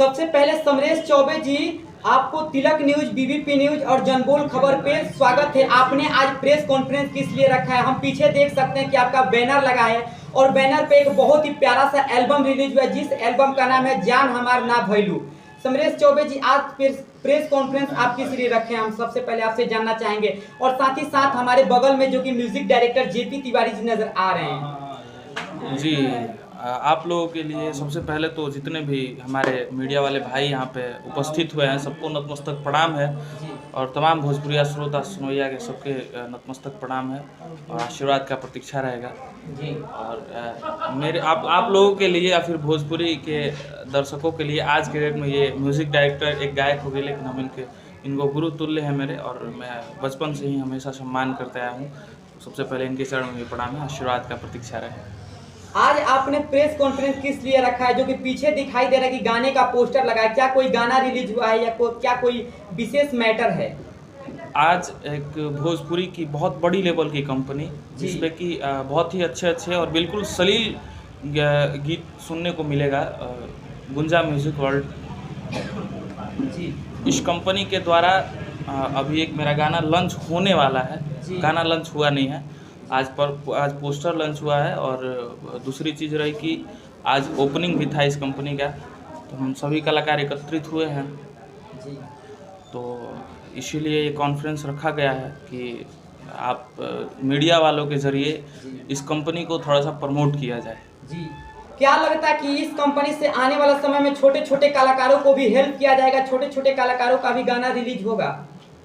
सबसे पहले समरेश चौबे जी, आपको तिलक न्यूज, बीबीपी न्यूज और जनबोल खबर पे स्वागत है। आपने आज प्रेस कॉन्फ्रेंस किस लिए रखा है? हम पीछे देख सकते हैं कि आपका बैनर लगा है और बैनर पे एक बहुत ही प्यारा सा एल्बम रिलीज हुआ है, जिस एल्बम का नाम है जान हमार ना भैलू। समरेश चौबे जी, आज प्रेस कॉन्फ्रेंस आप किस लिए रखे हैं, हम सबसे पहले आपसे जानना चाहेंगे। और साथ ही साथ हमारे बगल में जो कि music director JP Tiwari ji नजर आ रहे हैं। जी, आप लोगों के लिए सबसे पहले तो जितने भी हमारे मीडिया वाले भाई यहाँ पे उपस्थित हुए हैं सबको नतमस्तक प्रणाम है और तमाम भोजपुरिया श्रोता सुनोइया के सबके नतमस्तक प्रणाम है और आशीर्वाद का प्रतीक्षा रहेगा जी। और मेरे आप लोगों के लिए या फिर भोजपुरी के दर्शकों के लिए आज के डेट में ये म्यूज़िक डायरेक्टर एक गायक हो गए, लेकिन हम इनको गुरु तुल्य हैं मेरे और मैं बचपन से ही हमेशा सम्मान करते आया हूँ। सबसे पहले इनके चरण में प्रणाम है, आशीर्वाद का प्रतीक्षा रहे। आज आपने प्रेस कॉन्फ्रेंस किस लिए रखा है? जो कि पीछे दिखाई दे रहा है कि गाने का पोस्टर लगा है, क्या कोई गाना रिलीज हुआ है या क्या कोई विशेष मैटर है? आज एक भोजपुरी की बहुत बड़ी लेवल की कंपनी जिसपे कि बहुत ही अच्छे और बिल्कुल सलील गीत सुनने को मिलेगा, गुंजा म्यूजिक वर्ल्ड जी। इस कंपनी के द्वारा अभी एक मेरा गाना लॉन्च होने वाला है। गाना लॉन्च हुआ नहीं है, आज पोस्टर लॉन्च हुआ है। और दूसरी चीज़ रही कि आज ओपनिंग भी था इस कंपनी का, तो हम सभी कलाकार एकत्रित हुए हैं जी। तो इसीलिए ये कॉन्फ्रेंस रखा गया है कि आप मीडिया वालों के ज़रिए इस कंपनी को थोड़ा सा प्रमोट किया जाए। जी, क्या लगता है कि इस कंपनी से आने वाला समय में छोटे छोटे कलाकारों को भी हेल्प किया जाएगा, छोटे छोटे कलाकारों का भी गाना रिलीज होगा?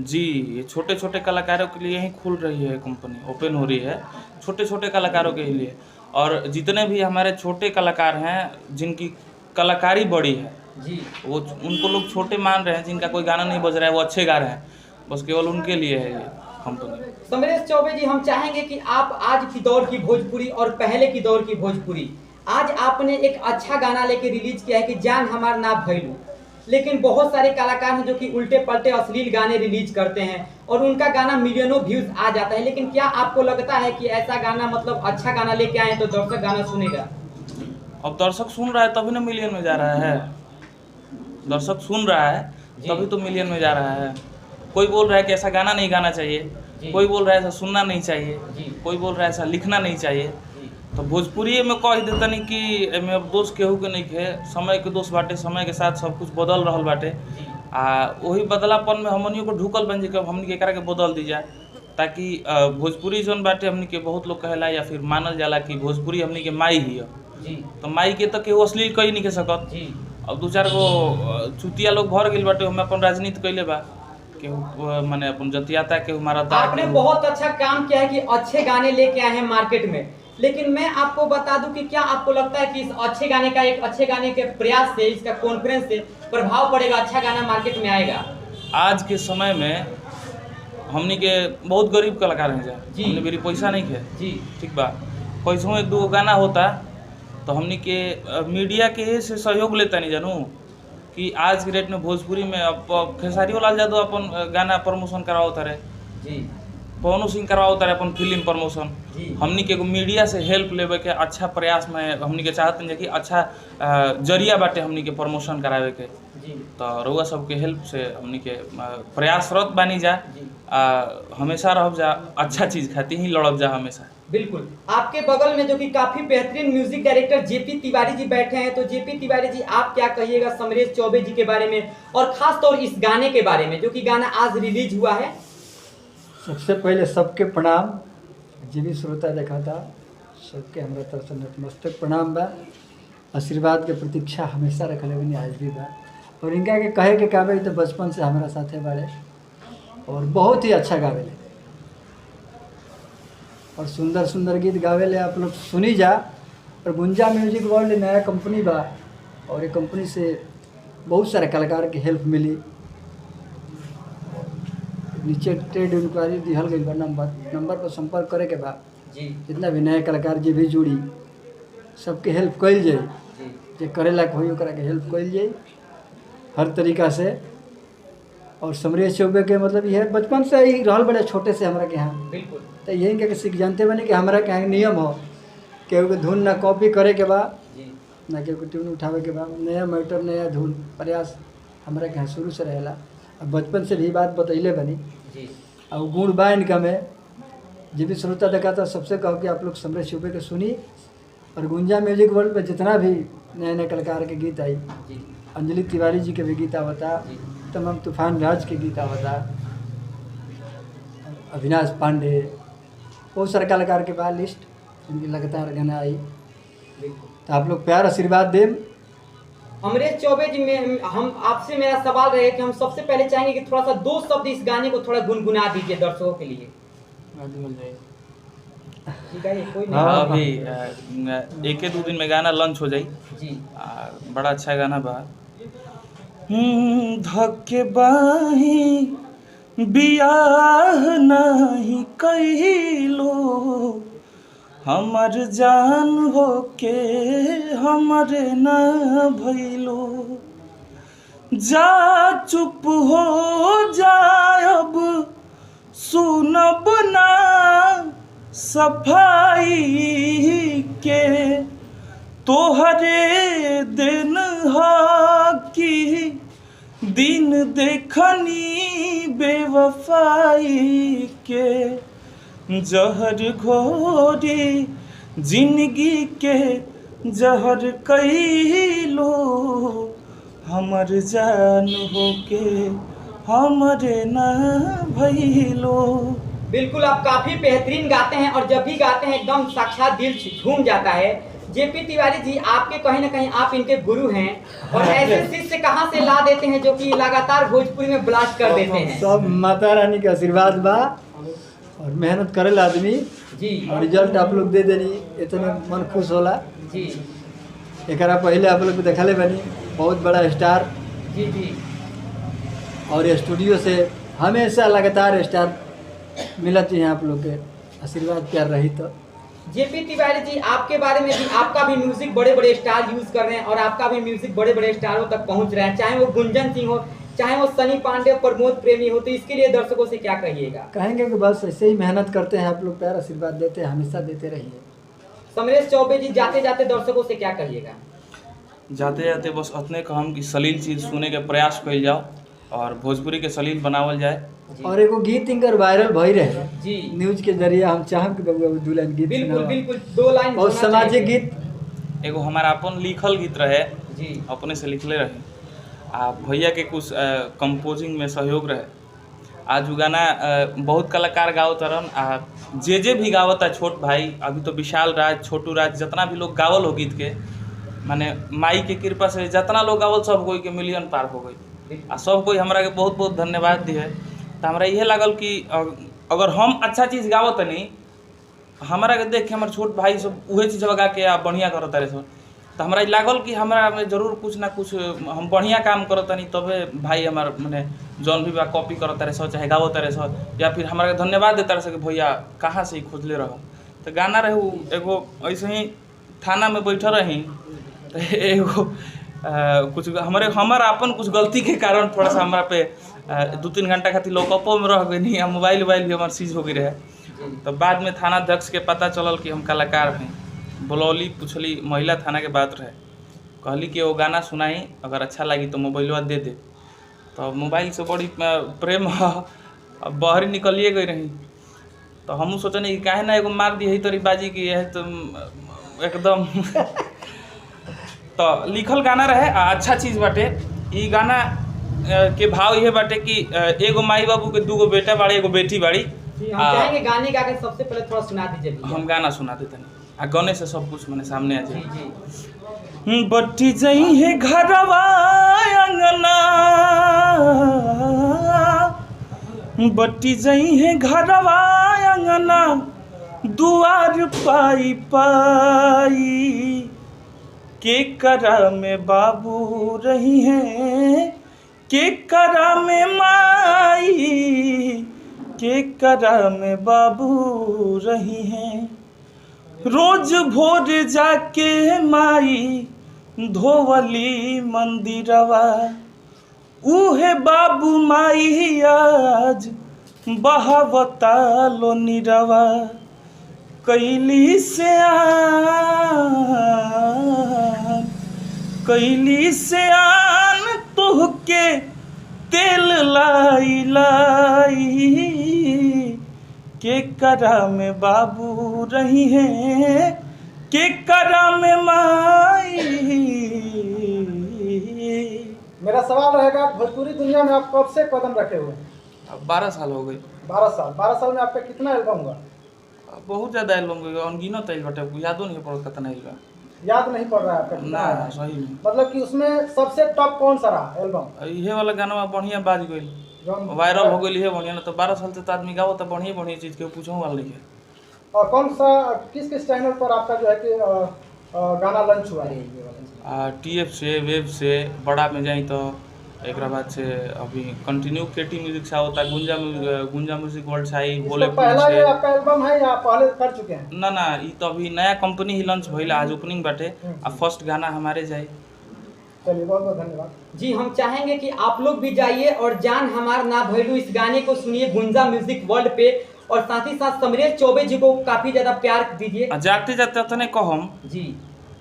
जी, ये छोटे छोटे कलाकारों के लिए ही खुल रही है कंपनी, ओपन हो रही है छोटे छोटे कलाकारों के लिए। और जितने भी हमारे छोटे कलाकार हैं जिनकी कलाकारी बड़ी है जी, वो उनको लोग छोटे मान रहे हैं, जिनका कोई गाना नहीं बज रहा है वो अच्छे गा रहे हैं, बस केवल उनके लिए है ये कंपनी। समरेश चौबे जी, हम चाहेंगे कि आप आज की दौर की भोजपुरी और पहले की दौर की भोजपुरी, आज आपने एक अच्छा गाना लेके रिलीज किया है कि जान हमार ना भैलू, लेकिन बहुत सारे कलाकार हैं जो कि उल्टे पलटे अश्लील गाने रिलीज करते हैं और उनका गाना मिलियनों व्यूज आ जाता है। लेकिन क्या आपको लगता है कि ऐसा गाना, मतलब अच्छा गाना लेके आए तो दर्शक गाना सुनेगा? अब दर्शक सुन रहा है तभी ना मिलियन में जा रहा है, दर्शक सुन रहा है तभी तो मिलियन में जा रहा है। कोई बोल रहा है कि ऐसा गाना नहीं गाना चाहिए, कोई बोल रहा है ऐसा सुनना नहीं चाहिए, कोई बोल रहा है ऐसा लिखना नहीं चाहिए। तो भोजपुरी में कह देता नहीं कि एमे अब दोष केहू के नहीं है, समय के दोष बाटे, समय के साथ सब कुछ बदल रहल बाटे। वही बदलापन में हमनियों को ढुकल बन जाए, हमनी के एकरा के बदल दी जाए, ताकि भोजपुरी जौन बाटे हमनी के बहुत लोग कहेला या फिर मानल जाला कि भोजपुरी हमनी के माई ही है। तो माई के तो केहू अश्लील कही नहीं के सकत। अब दो चार गो चुतिया लोग भर गइल बाटे, हम अपन राजनीति कैले बा, केहू माने अपन जतियाता केहू मारता। आपने बहुत अच्छा काम किया है कि अच्छे गाने लेके आए हैं मार्केट में, लेकिन मैं आपको बता दूं कि क्या आपको लगता है कि इस अच्छे गाने का, एक अच्छे गाने के प्रयास से, इसका कॉन्फ्रेंस से प्रभाव पड़ेगा, अच्छा गाना मार्केट में आएगा? आज के समय में हमनी के बहुत गरीब कलाकार हैं जा, हमने मेरी पैसा नहीं है जी, ठीक बा, कैसों एक दो गाना होता तो हमनी के मीडिया के से सहयोग लेता नहीं जानू कि आज के डेट में भोजपुरी में अब खेसारी लाल यादव अपन गाना प्रमोशन कराओ तारे जी, पवनो सिंह करवाओ तारे अपन फिल्म प्रमोशन। हमनी के मीडिया से हेल्प लेवे के अच्छा प्रयास में हमनी के चाहते हैं कि अच्छा जरिया बाटे हमनी के प्रमोशन करावे के। तो रउआ सबके हेल्प से हमनी के प्रयासरत बानी जा, हमेशा रह जा, अच्छा चीज़ खाती ही लड़ब जा हमेशा। बिल्कुल। आपके बगल में जो कि काफी बेहतरीन music director JP Tiwari ji बैठे हैं, तो जेपी तिवारी जी, आप क्या कहिएगा समरेश चौबे जी के बारे में और खास तौर इस गाने के बारे में जो कि गाना आज रिलीज हुआ है? सबसे पहले सबके प्रणाम, जे भी श्रोता देखा था सबके हमारा तरफ से नतमस्तक प्रणाम बा। आशीर्वाद के प्रतीक्षा हमेशा रखले बनी, आज भी बा। और इनका के कहे के काबे तो बचपन से हमारा साथे बारे और बहुत ही अच्छा गावेले और सुंदर सुंदर गीत गावेले, आप लोग सुनी जा। और गुंजा म्यूजिक वर्ल्ड नया कंपनी बा और ये कंपनी से बहुत सारे कलाकार की हेल्प मिली। नीचे ट्रेड इंक्वायरी दिहल गई बा, नंबर पर संपर्क करे के बाद जी, जितना भी नए कलाकार जे भी जुड़ी सबके हेल्प कल जाए, जे करे लायक हो ओकरा के हेल्प कल जाए हर तरीका से। और समरेश चौबे के मतलब ये बचपन से ही रहल बड़े छोटे से हमारा के यहाँ, बिल्कुल, तो यही के सीख जानते बने कि हमारा के यहाँ नियम हो केहू के धुन ना कॉपी करे के बाद ना के ट्यून उठावे के बाद नया मैटर नया धुन प्रयास हमारे के यहाँ शुरू से रहेला। अब बचपन से भी बात बतैले बनी जी और गुण बा इनका में जो भी श्रोता देखा था सबसे कहो कि आप लोग समरेश चौबे के सुनी और गुंजा म्यूजिक वर्ल्ड में जितना भी नए नए कलाकार के गीत आई, जी अंजलि तिवारी जी के भी गीत आवता, जी तमाम तूफान राज के गीत आवता, अविनाश पांडे, बहुत सारे कलाकार के बाद लिस्ट उनकी लगातार गाना आई। बिल्कुल। तो आप लोग प्यार आशीर्वाद दें। अमरेश चौबे जी में हम आपसे मेरा सवाल रहे कि हम सबसे पहले चाहेंगे कि थोड़ा सा 2 शब्द इस गाने को थोड़ा गुनगुना दीजिए दर्शकों के लिए। ठीक है, कोई नहीं। हाँ, अभी 1-2 दिन में गाना लॉन्च हो जाई जी बड़ा अच्छा गाना बा। धक्के बाही बियाह नहीं कइलो हमर जान हो के हमरे ना भइलो जा चुप हो जायब सुनब ना सफाई के तोहरे दिन की दिन देखनी बेवफाई के जहर घोरी जिंदगी के जहर कइलो हमर जान हो के हमरे ना भइलो। बिल्कुल, आप काफी बेहतरीन गाते हैं और जब भी गाते हैं एकदम साक्षात दिल झूम जाता है। जेपी तिवारी जी, आपके कहीं ना कहीं आप इनके गुरु हैं और ऐसे शिष्य कहाँ से ला देते हैं जो कि लगातार भोजपुरी में ब्लास्ट कर देते हैं? सब माता रानी के आशीर्वाद बा और मेहनत करे आदमी जी और रिजल्ट आप लोग दे देनी, इतना मन खुश होला। जी एकरा पहले आप लोग देखले बनी बहुत बड़ा स्टार जी जी और स्टूडियो से हमेशा लगातार स्टार मिलत है आप लोग के आशीर्वाद प्यार रही तो। जेपी तिवारी जी, आपके बारे में भी, आपका भी म्यूजिक बड़े बड़े स्टार यूज कर रहे हैं और आपका भी म्यूजिक बड़े बड़े स्टारों तक पहुंच रहा है, चाहे वो गुंजन सिंह हो, चाहे वो सनी पांडे, प्रमोद प्रेमी हो। तो इसके लिए दर्शकों से क्या कहिएगा? कहेंगे कि बस ऐसे ही मेहनत करते हैं आप लोग, प्यार आशीर्वाद देते हैं, हमेशा देते रहिए। समरेश चौबे जी, जाते जाते दर्शकों से क्या कहिएगा? जाते जाते बस उतने कहम कि सलील चीज़ सुने के प्रयास कइल जाओ और भोजपुरी के सलील बनावल जाए। और एगो गीत इनकर वायरल भई रहे जी न्यूज के जरिए, हम चाहब कि बबुआ दुल्हन गीत बिल्कुल सुनावा। बिल्कुल, 2 लाइन और होना सामाजिक चाहिए। गीत एगो हमारा अपन लिखल गीत रहे, जी अपने से लिखले रहे आ भैया के कुछ कंपोजिंग में सहयोग रहे। आज उ गाना बहुत कलाकार गावत रहन आ जे भी गावता, छोट भाई, अभी तो विशाल राज, छोटू राज, जितना भी लोग गावल हो गीत के, माने माई के कृपा से जितना लोग गावल सब कोई के मिलियन पार हो गई आ सब कोई हमरा के बहुत बहुत धन्यवाद दिए। तो हमरा इहे लागल कि अगर हम अच्छा चीज़ गावत नहीं, हमरा के देख के हमारे छोट भाई सब उहे चीज़ गा के आ बढ़िया करत रहे सब, तो हमरा लागल कि हमरा में जरूर कुछ ना कुछ हम बढ़िया काम करत नहीं, तबे भाई हमार माने जौन भी बा कॉपी करत रहे सब, चाहे गावत रहे सब, या फिर हमरा के धन्यवाद देता रहे कि भैया कहाँ से ही खोजले रहो। तो गाना रहे उ एगो ऐसे ही थाना में बैठल रही, तो एगो कुछ हमार अपन कुछ गलती के कारण थोड़ा सा हमारा पे 2-3 घंटा खातिर लॉकअपो में रह गई, मोबाइल भी हमार सीज हो गई रहे। तो बाद में थाना अध्यक्ष के पता चलल कि हम कलाकार हैं, बुलौली पूछली, महिला थाना के बात रहे, कहली कि वो गाना सुनाई, अगर अच्छा लगी तो मोबाइलवा दे दे। तो मोबाइल से बड़ी प्रेम बहरी निकलिए गई रही, तो हमहूँ सोचनी कि काहे ना एगो मार दी तरी बाजी की है तो एकदम तो लिखल गाना रहे, अच्छा चीज़ बाटे। ई गाना के भाव ये बाटे कि एगो माई बाबू के 2 गो बेटा बाड़ी, एगो बेटी बाड़ी। हम चाहेंगे गाने गा के सबसे पहले थोड़ा सुना दीजिए। हम गाना सुना देते हैं आ गाने से सब कुछ मैंने सामने आ जी जाए। जी बट्टी जई है घरवा अंगना, बट्टी जई है घरवा अंगना, दुआर पाई पाई के करा में बाबू रही हैं, के करा में माई, के करा में बाबू रही हैं। रोज भोर जाके माई धोवली मंदिरवा, उहे बाबू माई आज बहावता लो निरवा, कैली से कैली से आन तुहके तेल लाई लाई के करा में बाबू रही हैं के करा में माई। मेरा सवाल रहेगा, भोजपुरी दुनिया में आप कब से कदम रखे हुए हैं? अब 12 साल हो गए। 12 साल में आपका कितना एल्बम हुआ? बहुत ज़्यादा एल्बम हो गया, अनगिनत आइल बाटे, यादो नहीं पड़ता कितना आइल बा। याद नहीं पड़ रहा है आपका कितना ना आया है? सही में मतलब कि उसमें सबसे टॉप कौन सा रहा एल्बम? इहे वाला गाना में बढ़िया बाज गइल, जौन वायरल हो गइल, इहे बढ़िया। ना तो 12 साल से तो आदमी गाओ तो बढ़िया बढ़िया चीज़ के पूछो वाला नहीं है। और कौन सा किस किस चैनल पर आपका जो है कि गाना लॉन्च हुआ है? TF से, वेब से, बड़ा में जाई तो एक बाद से अभी कंटिन्यू केटी म्यूजिक से होता है, गुंजा म्यूजिक वर्ल्ड से आई, बोले पहला ये आपका एल्बम है या पहले कर चुके हैं? ना ना, ये तो अभी नया कंपनी ही लॉन्च भइल, आज ओपनिंग बाटे। अब फर्स्ट गाना हमारे जाए। चलिए बहुत बहुत धन्यवाद जी। हम चाहेंगे कि आप लोग भी जाइए और जान हमार ना भैलू इस गाने को सुनिए गुंजा म्यूजिक वर्ल्ड पे, और साथ ही साथ समरेश चौबे जी को काफी ज्यादा प्यार दीजिए। जाते जाते उतने कहम जी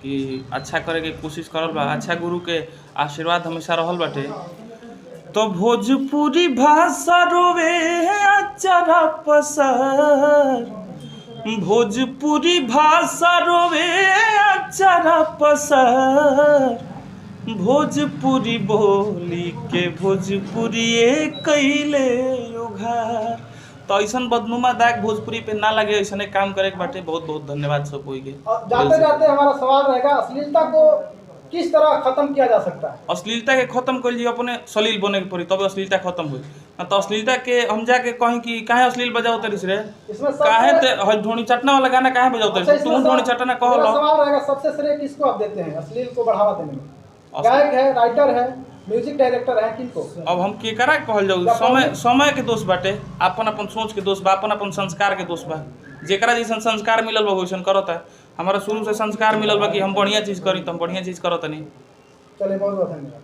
कि अच्छा करे के कोशिश करल बा, अच्छा गुरु के आशीर्वाद हमेशा रहल बाटे। तो भोजपुरी भाषा रोवे अचरा पसर, भोजपुरी भाषा रोवे अचरा पसर, भोजपुरी बोली के भोजपुरी कैले उघार। तो ऐसा बदनुमा दाग भोजपुरी पे ना लगे, ऐसा काम करे के बाटे। बहुत बहुत धन्यवाद सब कोई के। जाते जाते हमारा सवाल रहेगा, अश्लीलता को किस तरह खत्म किया जा सकता है? अश्लीलता के खत्म कर लिए अपने सलील बने के पड़ी, तब अश्लीलता खत्म हुई। ना तो अश्लीलता के हम जाके कहीं कि काहे अश्लील बजाओ तरिस रे, काहे ते ढोनी चटना वाला गाना काहे बजाओ तरिस, तू ढोनी चटना कह लो। सवाल रहेगा, सबसे श्रेय किसको आप देते हैं अश्लील को बढ़ावा देने में? गायक है, राइटर है, म्यूजिक डायरेक्टर है, किनको? अब हम केकरा कहल जाऊ? समय के दोष बाटे, अपन अपन सोच के दोष बा, अपन अपन संस्कार के दोष बा। जेकरा जैसन संस्कार मिलल बा वैसन करता है। हमारा शुरू से संस्कार मिलल बा कि हम बढ़िया चीज़ करी तो हम बढ़िया चीज़ करत नहीं। चलिए बहुत बहुत धन्यवाद।